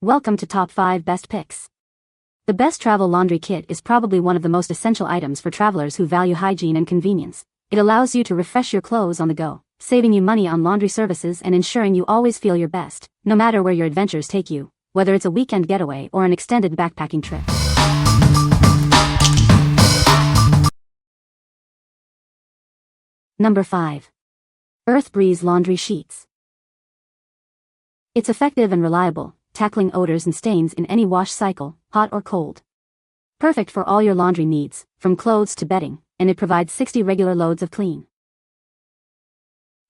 Welcome to Top 5 Best Picks. The best travel laundry kit is probably one of the most essential items for travelers who value hygiene and convenience. It allows you to refresh your clothes on the go, saving you money on laundry services and ensuring you always feel your best, no matter where your adventures take you, whether it's a weekend getaway or an extended backpacking trip. Number 5. Earth Breeze Laundry Sheets. It's effective and reliable, tackling odors and stains in any wash cycle, hot or cold. Perfect for all your laundry needs, from clothes to bedding, and it provides 60 regular loads of clean.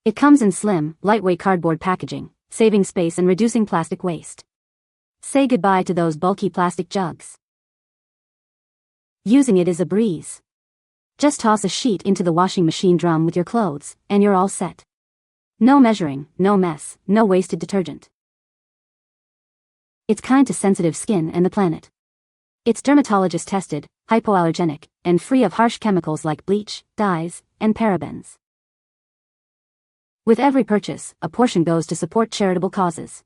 It comes in slim, lightweight cardboard packaging, saving space and reducing plastic waste. Say goodbye to those bulky plastic jugs. Using it is a breeze. Just toss a sheet into the washing machine drum with your clothes, and you're all set. No measuring, no mess, no wasted detergent. It's kind to sensitive skin and the planet. It's dermatologist tested, hypoallergenic, and free of harsh chemicals like bleach, dyes, and parabens. With every purchase, a portion goes to support charitable causes.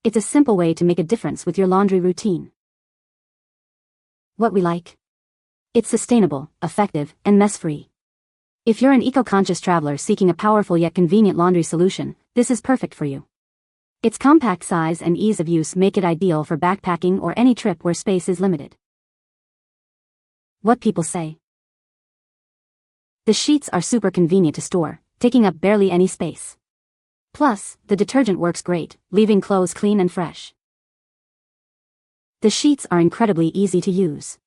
It's a simple way to make a difference with your laundry routine. What we like? It's sustainable, effective, and mess-free. If you're an eco-conscious traveler seeking a powerful yet convenient laundry solution, this is perfect for you. Its compact size and ease of use make it ideal for backpacking or any trip where space is limited. What people say. The sheets are super convenient to store, taking up barely any space. Plus, the detergent works great, leaving clothes clean and fresh. The sheets are incredibly easy to use.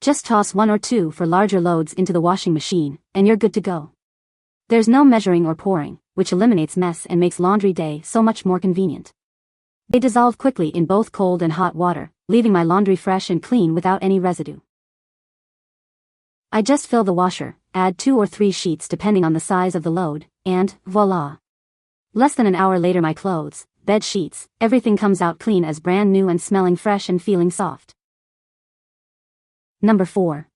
Just toss one or two for larger loads into the washing machine, and you're good to go. There's no measuring or pouring, which eliminates mess and makes laundry day so much more convenient. They dissolve quickly in both cold and hot water, leaving my laundry fresh and clean without any residue. I just fill the washer, add 2 or 3 sheets depending on the size of the load, and voila! Less than an hour later my clothes, bed sheets, everything comes out clean as brand new and smelling fresh and feeling soft. Number 4.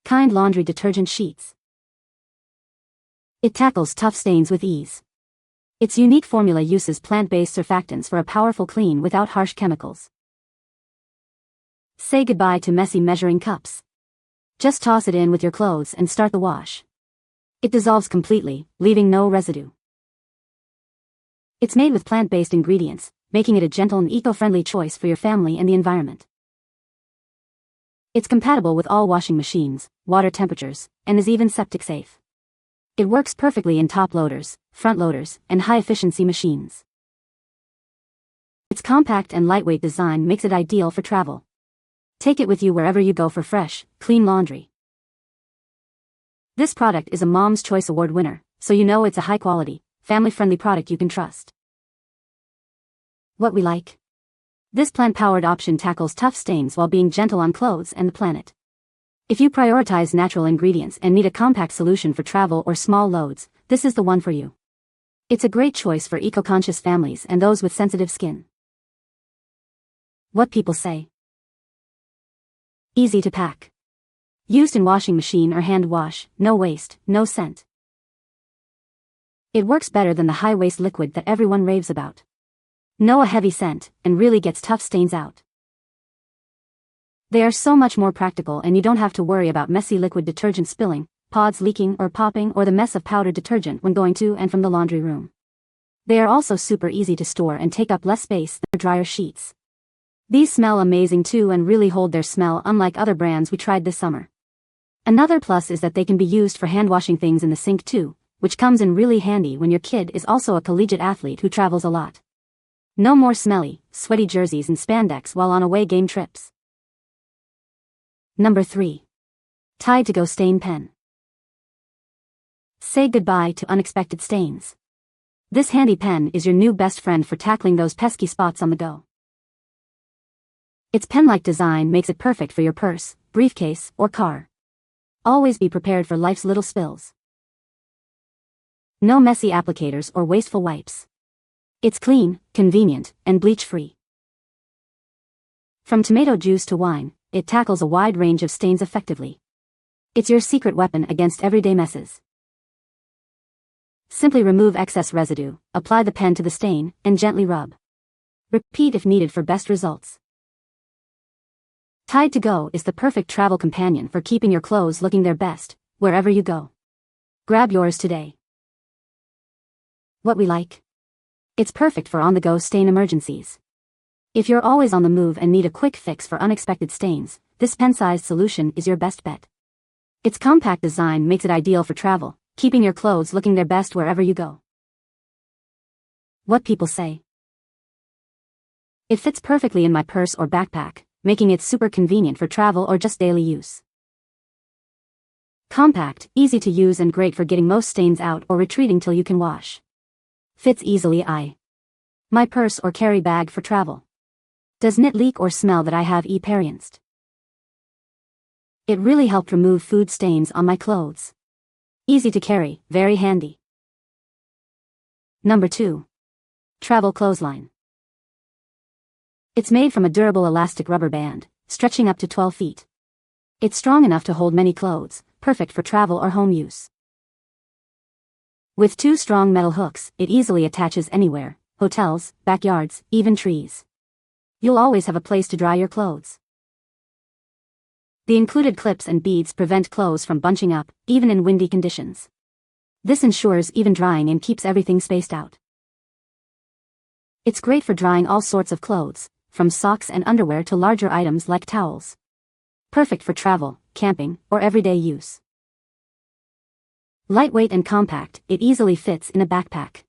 Kind Laundry Detergent Sheets. It tackles tough stains with ease. Its unique formula uses plant-based surfactants for a powerful clean without harsh chemicals. Say goodbye to messy measuring cups. Just toss it in with your clothes and start the wash. It dissolves completely, leaving no residue. It's made with plant-based ingredients, making it a gentle and eco-friendly choice for your family and the environment. It's compatible with all washing machines, water temperatures, and is even septic safe. It works perfectly in top loaders, front loaders, and high-efficiency machines. Its compact and lightweight design makes it ideal for travel. Take it with you wherever you go for fresh, clean laundry. This product is a Mom's Choice Award winner, so you know it's a high-quality, family-friendly product you can trust. What we like? This plant-powered option tackles tough stains while being gentle on clothes and the planet. If you prioritize natural ingredients and need a compact solution for travel or small loads, this is the one for you. It's a great choice for eco-conscious families and those with sensitive skin. What people say. Easy to pack. Used in washing machine or hand wash, no waste, no scent. It works better than the high-waste liquid that everyone raves about. No a heavy scent, and really gets tough stains out. They are so much more practical and you don't have to worry about messy liquid detergent spilling, pods leaking or popping or the mess of powdered detergent when going to and from the laundry room. They are also super easy to store and take up less space than drier sheets. These smell amazing too and really hold their smell unlike other brands we tried this summer. Another plus is that they can be used for hand washing things in the sink too, which comes in really handy when your kid is also a collegiate athlete who travels a lot. No more smelly, sweaty jerseys and spandex while on away game trips. Number 3. Tide to Go Stain Pen. Say goodbye to unexpected stains. This handy pen is your new best friend for tackling those pesky spots on the go. Its pen-like design makes it perfect for your purse, briefcase, or car. Always be prepared for life's little spills. No messy applicators or wasteful wipes. It's clean, convenient, and bleach-free. From tomato juice to wine, it tackles a wide range of stains effectively. It's your secret weapon against everyday messes. Simply remove excess residue, apply the pen to the stain, and gently rub. Repeat if needed for best results. Tide to Go is the perfect travel companion for keeping your clothes looking their best, wherever you go. Grab yours today. What we like? It's perfect for on-the-go stain emergencies. If you're always on the move and need a quick fix for unexpected stains, this pen-sized solution is your best bet. Its compact design makes it ideal for travel, keeping your clothes looking their best wherever you go. What people say. It fits perfectly in my purse or backpack, making it super convenient for travel or just daily use. Compact, easy to use and great for getting most stains out or retreating till you can wash. Fits easily my purse or carry bag for travel. Does not leak or smell that I have experienced. It really helped remove food stains on my clothes. Easy to carry, very handy. Number 2. Travel Clothesline. It's made from a durable elastic rubber band, stretching up to 12 feet. It's strong enough to hold many clothes, perfect for travel or home use. With 2 strong metal hooks, it easily attaches anywhere, hotels, backyards, even trees. You'll always have a place to dry your clothes. The included clips and beads prevent clothes from bunching up, even in windy conditions. This ensures even drying and keeps everything spaced out. It's great for drying all sorts of clothes, from socks and underwear to larger items like towels. Perfect for travel, camping, or everyday use. Lightweight and compact, it easily fits in a backpack.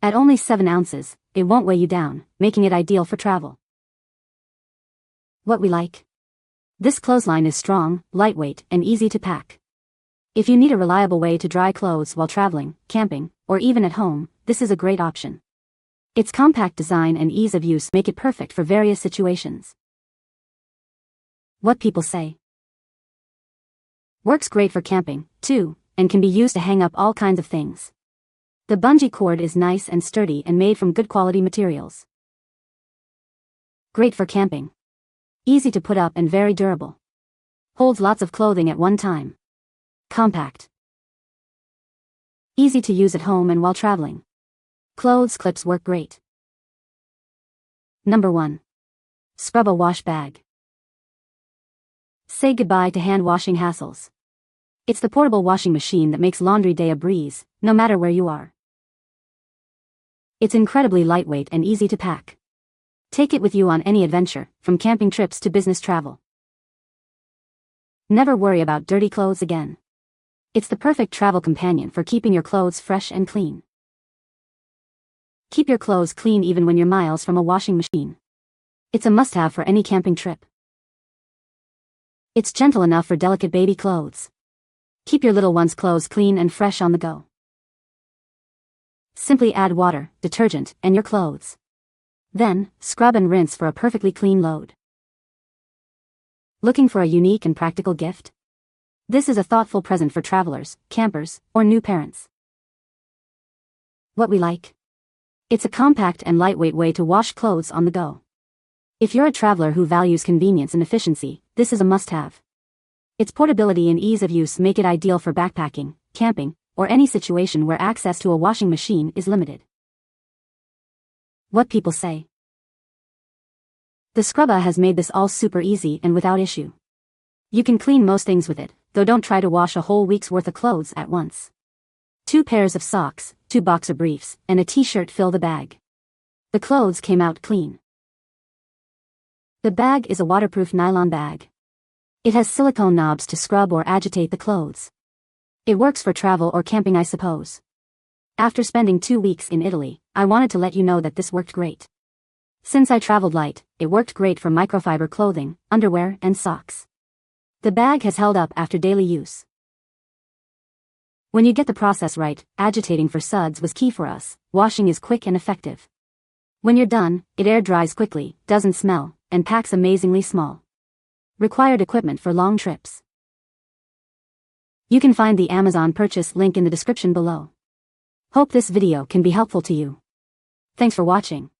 At only 7 ounces, it won't weigh you down, making it ideal for travel. What we like? This clothesline is strong, lightweight, and easy to pack. If you need a reliable way to dry clothes while traveling, camping, or even at home, this is a great option. Its compact design and ease of use make it perfect for various situations. What people say. Works great for camping, too, and can be used to hang up all kinds of things. The bungee cord is nice and sturdy and made from good quality materials. Great for camping. Easy to put up and very durable. Holds lots of clothing at one time. Compact. Easy to use at home and while traveling. Clothes clips work great. Number 1. Scrubba Wash Bag. Say goodbye to hand washing hassles. It's the portable washing machine that makes laundry day a breeze, no matter where you are. It's incredibly lightweight and easy to pack. Take it with you on any adventure, from camping trips to business travel. Never worry about dirty clothes again. It's the perfect travel companion for keeping your clothes fresh and clean. Keep your clothes clean even when you're miles from a washing machine. It's a must-have for any camping trip. It's gentle enough for delicate baby clothes. Keep your little one's clothes clean and fresh on the go. Simply add water, detergent, and your clothes. Then, scrub and rinse for a perfectly clean load. Looking for a unique and practical gift? This is a thoughtful present for travelers, campers, or new parents. What we like? It's a compact and lightweight way to wash clothes on the go. If you're a traveler who values convenience and efficiency, this is a must-have. Its portability and ease of use make it ideal for backpacking, camping, or any situation where access to a washing machine is limited. What people say. The Scrubba has made this all super easy and without issue. You can clean most things with it, though don't try to wash a whole week's worth of clothes at once. 2 pairs of socks, 2 boxer briefs, and a t-shirt fill the bag. The clothes came out clean. The bag is a waterproof nylon bag. It has silicone knobs to scrub or agitate the clothes. It works for travel or camping, I suppose. After spending 2 weeks in Italy, I wanted to let you know that this worked great. Since I traveled light, it worked great for microfiber clothing, underwear, and socks. The bag has held up after daily use. When you get the process right, agitating for suds was key for us. Washing is quick and effective. When you're done, it air dries quickly, doesn't smell, and packs amazingly small. Required equipment for long trips. You can find the Amazon purchase link in the description below. Hope this video can be helpful to you. Thanks for watching.